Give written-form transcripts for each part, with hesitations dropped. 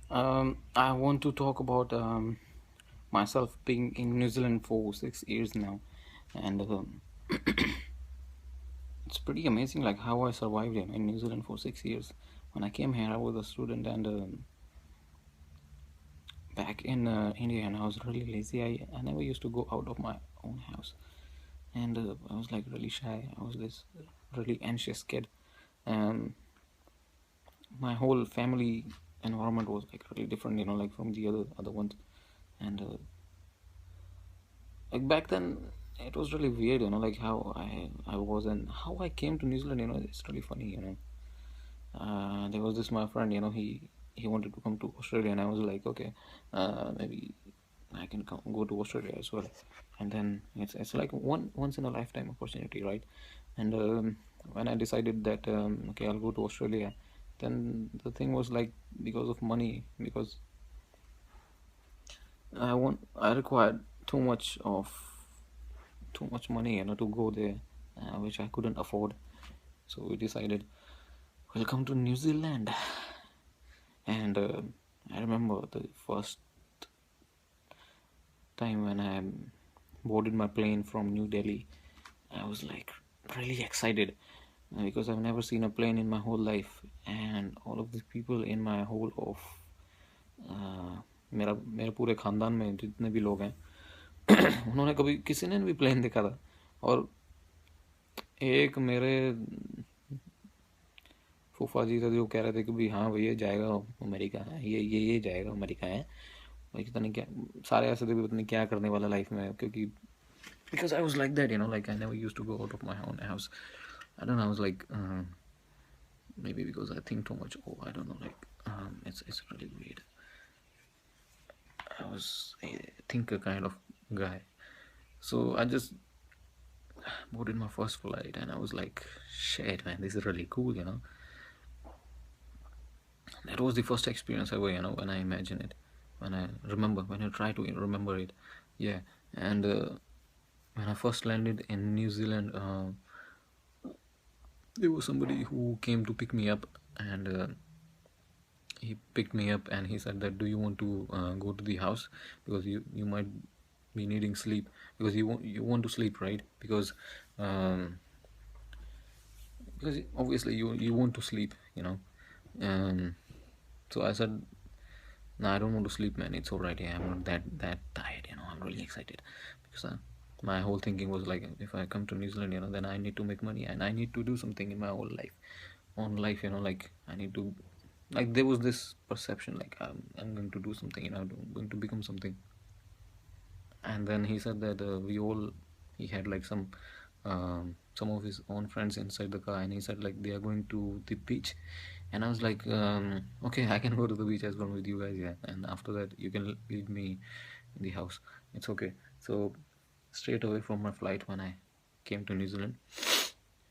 I want to talk about myself being in New Zealand for 6 years now, and it's pretty amazing, like how I survived in New Zealand for 6 years. When I came here, I was a student, and back in India, and I was really lazy. I never used to go out of my own house, and I was like really shy. I was this really anxious kid. Um, my whole family environment was like really different, like from the other ones, and like back then it was really weird, like how I was and how I came to New Zealand. It's really funny. There was this my friend. He wanted to come to Australia, and I was like, okay, maybe I can go to Australia as well. And then it's like once in a lifetime opportunity, right? And when I decided that okay, I'll go to Australia, then the thing was like because of money, because I required too much of too much money, to go there, which I couldn't afford. So we decided, welcome to New Zealand. And I remember the first time when I boarded my plane from New Delhi. I was like really excited because I've never seen a plane in my whole life, and all of the people in my whole of मेरा मेरे पूरे ख़ानदान में जितने भी लोग हैं उन्होंने कभी किसी ने भी प्लेन देखा था। और एक मेरे फूफा जी थे जो कह रहे थे कि भाई हाँ भैया जाएगा अमेरिका है, ये जाएगा अमेरिका है। भाई पता नहीं क्या सारे ऐसे थे भी, पता नहीं क्या करने वाला लाइफ में, क्योंकि because I was like that, like I never used to go out of my own house. I don't know, I was like maybe because I think too much. Oh, I don't know, like it's really weird. I was a thinker kind of guy, so I just boarded my first flight, and I was like, shit, man, this is really cool. That was the first experience ever, when I imagine it, when I try to remember it. Yeah. And when I first landed in New Zealand, there was somebody who came to pick me up, and he picked me up and he said that, do you want to go to the house, because you might be needing sleep, because you want to sleep, right? Um, because obviously you want to sleep. um, so I said, no, I don't want to sleep, man. It's all right. Yeah, I'm not that tired. I'm really excited because my whole thinking was like, if I come to New Zealand, then I need to make money and I need to do something in my whole life, like I need to, like there was this perception like I'm going to do something, I'm going to become something. And then he said that he had like some of his own friends inside the car, and he said like they are going to the beach. And I was like, okay, I can go to the beach as well with you guys, yeah, and after that you can leave me in the house, it's okay. So straight away from my flight, when I came to New Zealand,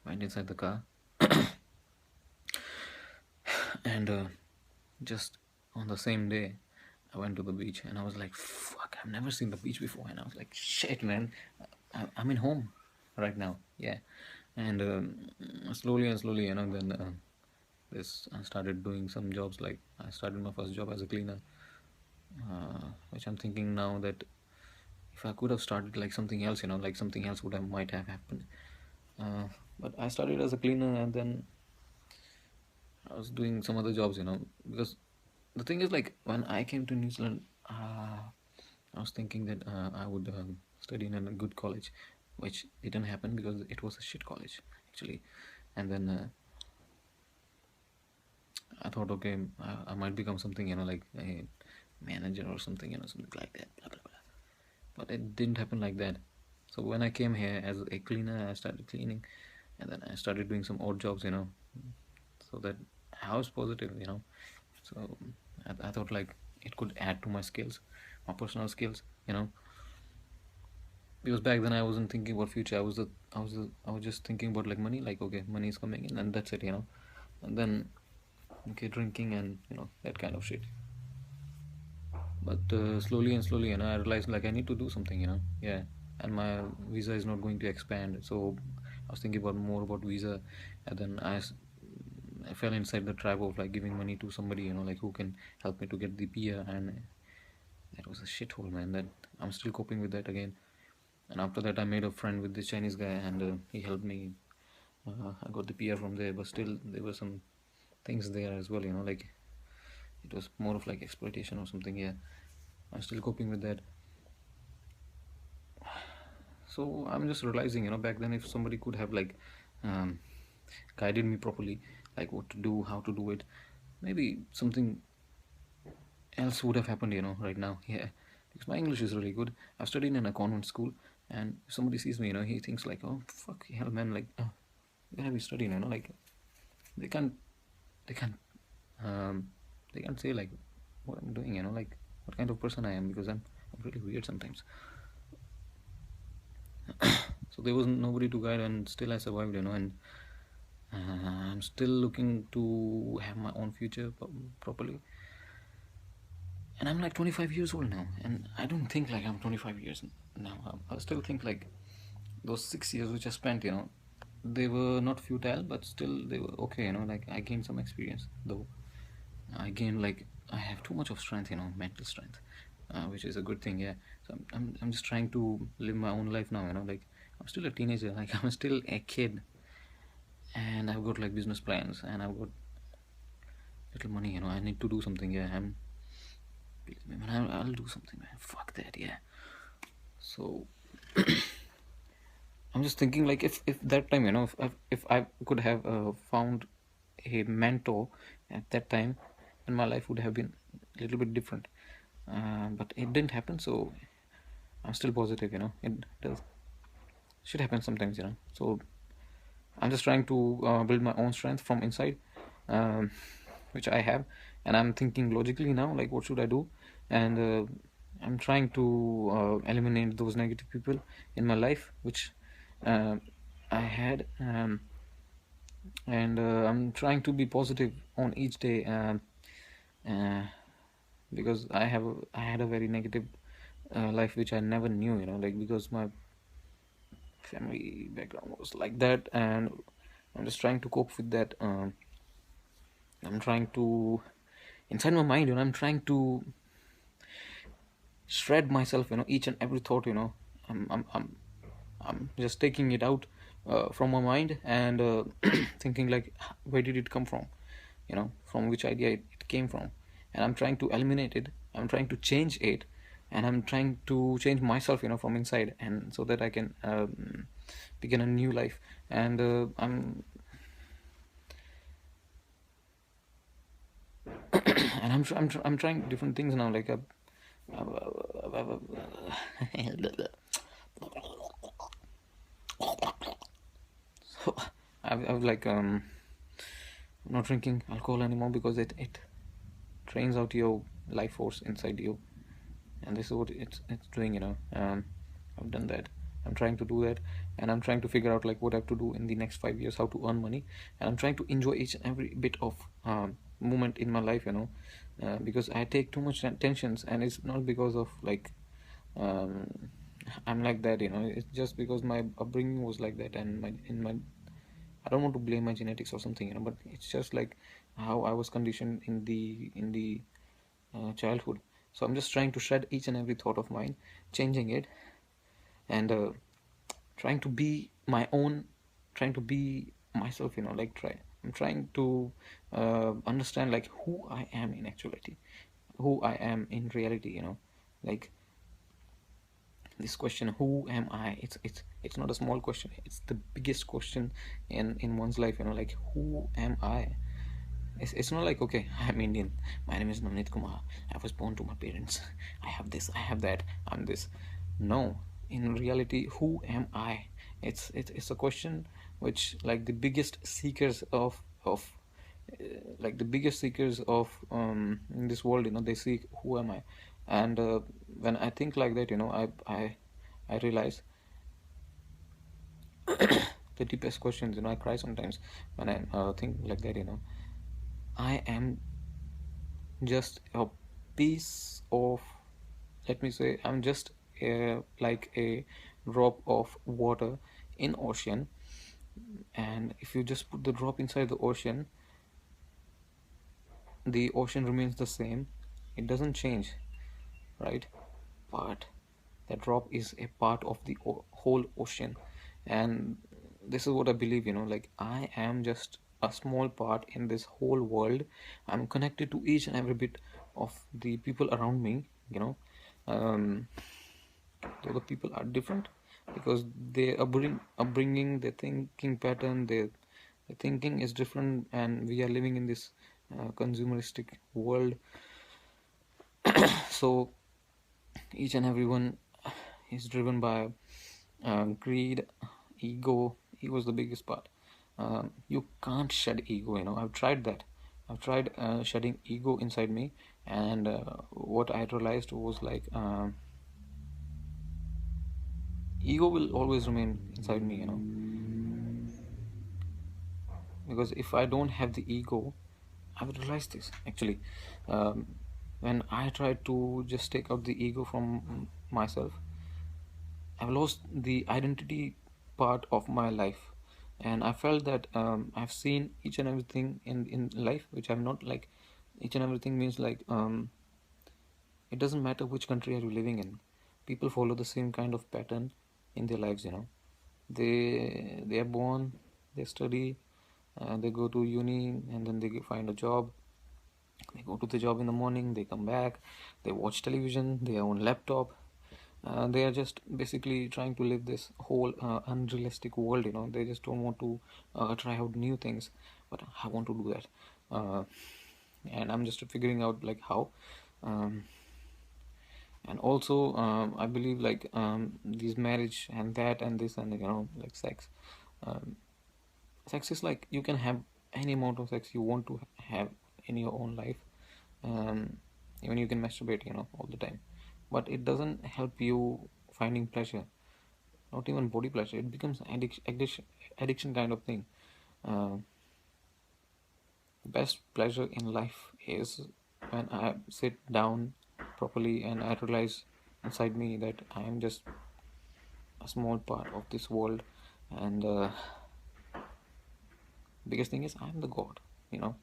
went inside the car, and just on the same day I went to the beach, and I was like, fuck, I've never seen the beach before. And I was like, shit, man, I'm in home right now. Yeah. And slowly and slowly, then this I started doing some jobs. Like I started my first job as a cleaner, which I'm thinking now that if I could have started like something else, like something else would have might have happened. But I started as a cleaner, and then I was doing some other jobs, because the thing is, like, when I came to New Zealand, I was thinking that I would study in a good college, which didn't happen because it was a shit college, actually. And then I thought, okay, I might become something, like a manager or something, something like that, blah, blah, blah. But it didn't happen like that. So when I came here as a cleaner, I started cleaning, and then I started doing some odd jobs, so that I was positive. So I thought like it could add to my skills, my personal skills, because back then I wasn't thinking about future. I was just thinking about like money, like okay, money is coming in and that's it. And then okay, drinking and that kind of shit. But slowly and slowly, I realized like I need to do something, yeah. And my visa is not going to expand, so I was thinking about more about visa. And then I fell inside the trap of like giving money to somebody, like who can help me to get the PR, and that was a shithole, man. That I'm still coping with that again. And after that, I made a friend with this Chinese guy, and he helped me. I got the PR from there, but still there were some things there as well, like it was more of like exploitation or something. Yeah, I'm still coping with that. So I'm just realizing, back then, if somebody could have like um, guided me properly, like what to do, how to do it, maybe something else would have happened, right now. Yeah, because my English is really good. I've studied in a convent school, and if somebody sees me, he thinks like, oh fuck hell, man, like, where have you studied, like they can't, they can't, um, they can't say like what I'm doing, like what kind of person I am, because I'm really weird sometimes. So there was nobody to guide, and still I survived, and I'm still looking to have my own future properly. And I'm like 25 years old now, and I don't think like I'm 25 years now. I still think like those 6 years which I spent, they were not futile, but still they were okay, like I gained some experience, though I gained like I have too much of strength, mental strength, which is a good thing. Yeah, so I'm just trying to live my own life now, like I'm still a teenager, like I'm still a kid, and I've got like business plans, and I've got little money, I need to do something. Yeah, believe me, man, I'll do something, man. Fuck that. Yeah. So I'm just thinking like if that time, if I could have found a mentor at that time, then my life would have been a little bit different. But it didn't happen, so I'm still positive, it does should happen sometimes, so I'm just trying to build my own strength from inside, um, which I have, and I'm thinking logically now, like what should I do, and I'm trying to eliminate those negative people in my life, which uh, I had, and I'm trying to be positive on each day, uh, because I had a very negative life which I never knew, like because my family background was like that, and I'm just trying to cope with that. I'm trying to, inside my mind, I'm trying to shred myself, each and every thought, I'm just taking it out from my mind, and thinking like, where did it come from, from which idea it came from, and I'm trying to eliminate it. I'm trying to change it, and I'm trying to change myself, from inside, and so that I can begin a new life. And I'm trying different things now, like so I've like not drinking alcohol anymore, because it drains out your life force inside you, and this is what it's doing, I've done that. I'm trying to do that, and I'm trying to figure out like what I have to do in the next 5 years, how to earn money, and I'm trying to enjoy each and every bit of moment in my life, because I take too much tensions, and it's not because of like um, I'm like that, it's just because my upbringing was like that, and my I don't want to blame my genetics or something, but it's just like how I was conditioned in the childhood. So I'm just trying to shred each and every thought of mine, changing it, and trying to be my own, trying to be myself, like I'm trying to understand like who I am in actuality, who I am in reality, like this question, who am I, it's not a small question, it's the biggest question in one's life, like who am I. It's not like, okay, I'm Indian, my name is Navneet Kumar, I was born to my parents, I have this, I have that, I'm this. No, in reality, who am I? It's a question which like the biggest seekers of like the biggest seekers of in this world, they seek who am I. And when I think like that, I realize the deepest questions, I cry sometimes when I think like that, I am just a piece of, let me say, I'm just like a drop of water in ocean, and if you just put the drop inside the ocean, the ocean remains the same, it doesn't change, right? But that drop is a part of the whole ocean. And this is what I believe, like I am just a small part in this whole world. I'm connected to each and every bit of the people around me, um, though the people are different because their upbringing, their thinking pattern, their thinking is different, and we are living in this consumeristic world. So each and everyone is driven by greed, ego. Ego is the biggest part. You can't shed ego. I've tried that. I've tried shedding ego inside me, and what I realized was like ego will always remain inside me. Because if I don't have the ego, I would realize this actually. Um, when I try to just take out the ego from myself, I've lost the identity part of my life, and I felt that I've seen each and everything in life, which I'm not like. Each and everything means like it doesn't matter which country are you living in. People follow the same kind of pattern in their lives. They are born, they study, they go to uni, and then they find a job. They go to the job in the morning, they come back, they watch television, they own laptop. They are just basically trying to live this whole unrealistic world. They just don't want to try out new things, but I want to do that. And I'm just figuring out like how. Um, and also I believe like these marriage and that and this and like sex. um, Sex is like you can have any amount of sex you want to have in your own life. um, Even you can masturbate all the time, but it doesn't help you finding pleasure, not even body pleasure. It becomes addiction kind of thing. uh, the best pleasure in life is when I sit down properly and I realize inside me that I am just a small part of this world. And biggest thing is I am the god.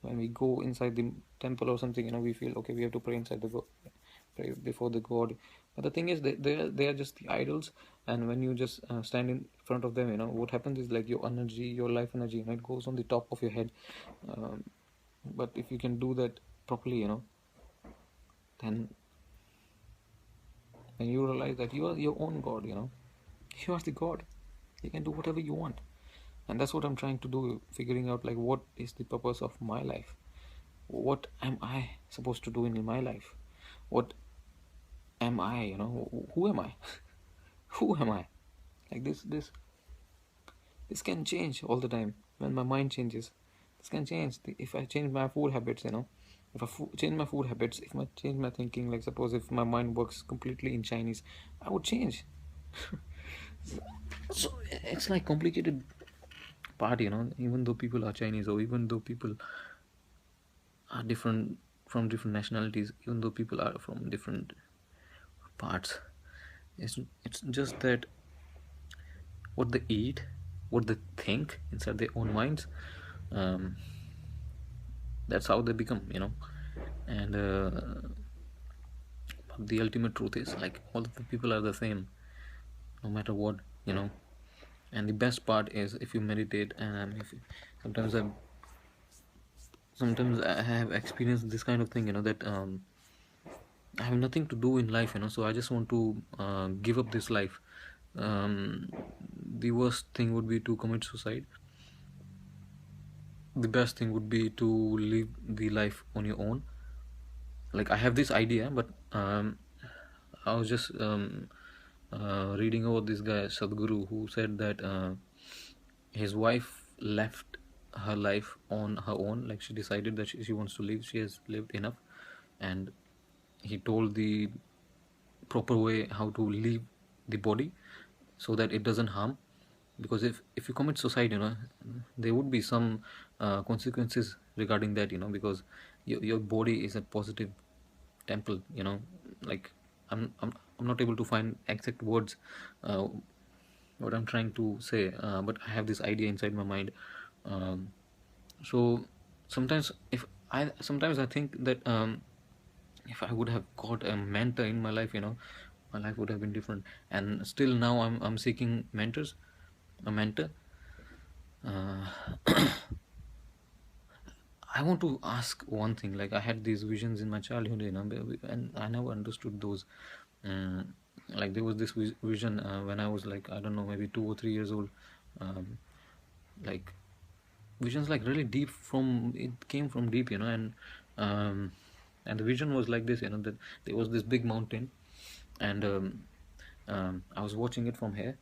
When we go inside the temple or something, we feel okay, we have to pray inside the god, pray before the god. But the thing is they are just the idols. And when you just stand in front of them, what happens is like your energy, your life energy, it goes on the top of your head. um, but if you can do that properly, then you realize that you are your own god. You are the god. You can do whatever you want. And that's what I'm trying to do, figuring out like what is the purpose of my life. What am I supposed to do in my life? What am I? Who am I? Who am I? Like this can change all the time. When my mind changes, this can change. If I change my food habits, if I change my food habits, if I change my thinking, like suppose if my mind works completely in Chinese, I would change. So it's like complicated part. Even though people are Chinese, or even though people are different from different nationalities, even though people are from different parts, it's just that what they eat, what they think inside their own minds, um, that's how they become. And but the ultimate truth is like all of the people are the same, no matter what. And the best part is if you meditate, and if you, sometimes I sometimes I have experienced this kind of thing, that I have nothing to do in life, so I just want to give up this life. um, the worst thing would be to commit suicide. The best thing would be to live the life on your own. Like I have this idea, but I was just reading about this guy Sadhguru, who said that his wife left her life on her own. Like she decided that she wants to live, she has lived enough. And he told the proper way how to leave the body so that it doesn't harm. Because if you commit suicide, there would be some consequences regarding that. Because your body is a positive temple. Like I'm not able to find exact words uh, what I'm trying to say, but I have this idea inside my mind. um, so sometimes if I sometimes I think that if I would have got a mentor in my life, my life would have been different. And still now I'm seeking mentors, a mentor. Uh, I want to ask one thing. Like I had these visions in my childhood, and I never understood those. Um, like there was this vision when I was like, I don't know, maybe 2 or 3 years old. Um, like visions like really deep, from it came from deep, um, and the vision was like this, that there was this big mountain, and I was watching it from here,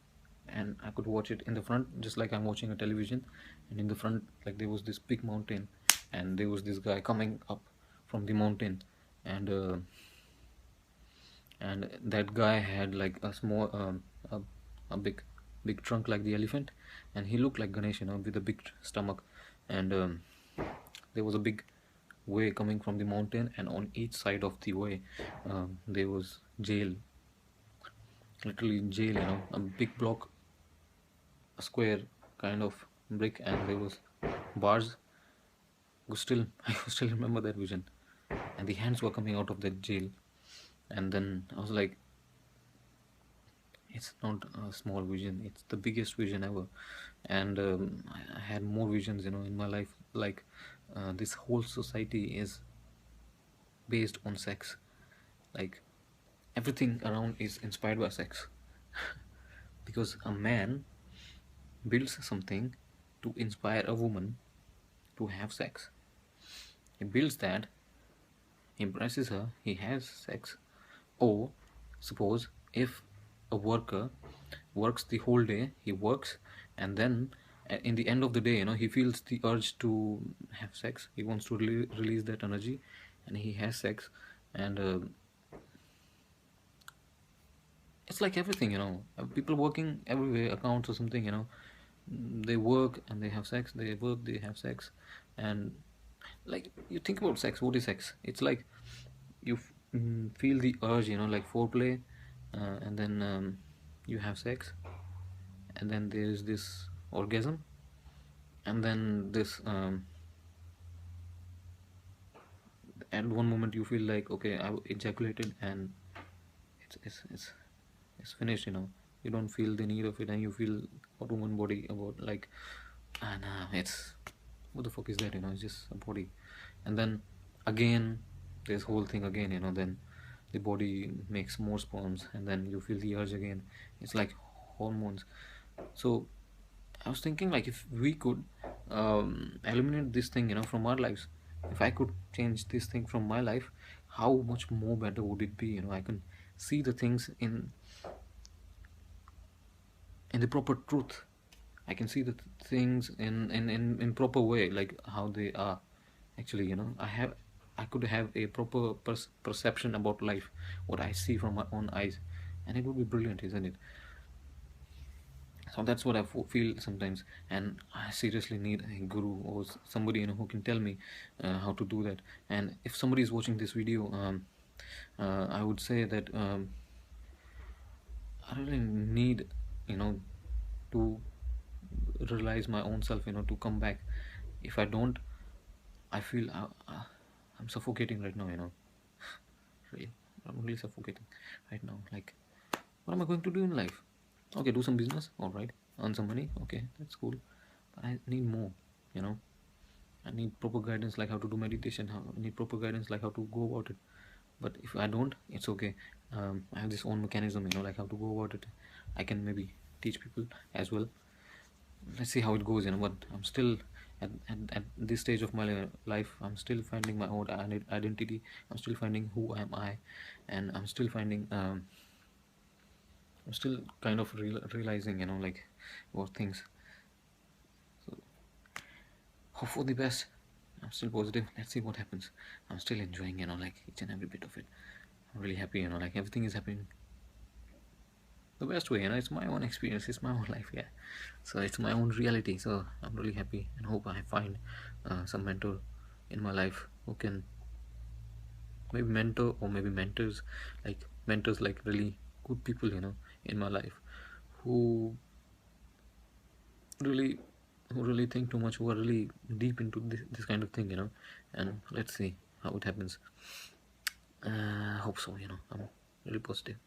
and I could watch it in the front just like I'm watching a television, and in the front, like there was this big mountain, and there was this guy coming up from the mountain, and that guy had like a small a big trunk like the elephant, and he looked like Ganesh, with a big stomach, and there was a big way coming from the mountain, and on each side of the way there was jail, literally jail, a big block, a square kind of brick, and there was bars. Still I could still remember that vision, and the hands were coming out of that jail, and then I was like, it's not a small vision, it's the biggest vision ever. And I had more visions, in my life, like this whole society is based on sex, like everything around is inspired by sex. Because a man builds something to inspire a woman to have sex. He builds that, impresses her, he has sex. Or suppose if a worker works the whole day, he works, and then in the end of the day, he feels the urge to have sex. He wants to release that energy, and he has sex, and it's like everything, people working everywhere, accounts or something, they work and they have sex, they work, they have sex. And like, you think about sex, what is sex? It's like you feel the urge, like foreplay, and then you have sex, and then there's this orgasm, and then this at one moment you feel like, okay, I ejaculated, and it's finished, you don't feel the need of it, and you feel about one body, about like, and it's, what the fuck is that, it's just a body. And then again, this whole thing again, then the body makes more sperms, and then you feel the urge again. It's like hormones. So I was thinking, like, if we could eliminate this thing, from our lives, if I could change this thing from my life, how much more better would it be? I can see the things in the proper truth. I can see the things in proper way, like how they are actually. I could have a proper perception about life, what I see from my own eyes, and it would be brilliant, isn't it? So that's what I feel sometimes, and I seriously need a guru, or somebody, who can tell me how to do that. And if somebody is watching this video, I would say that I really need, to realize my own self, to come back. If I don't, I feel I'm suffocating right now, really, I'm really suffocating right now. Like, what am I going to do in life? Okay, do some business, all right, earn some money, okay, that's cool, but I need more, you know I need proper guidance, like how to do meditation, I need proper guidance, like how to go about it. But if I don't, it's okay. I have this own mechanism, like how to go about it. I can maybe teach people as well. Let's see how it goes, but I'm still at this stage of my life, I'm still finding my own identity. I'm still finding who am I, and I'm still kind of realizing, like, about things. So hope for the best. I'm still positive. Let's see what happens. I'm still enjoying, like each and every bit of it. I'm really happy, like everything is happening the best way, it's my own experience, it's my own life, yeah. So it's my own reality. So I'm really happy, and hope I find some mentor in my life who can maybe mentor, or maybe mentors, like really good people, in my life, who really who really think too much, who are really deep into this kind of thing, and let's see how it happens. Hope so, I'm really positive.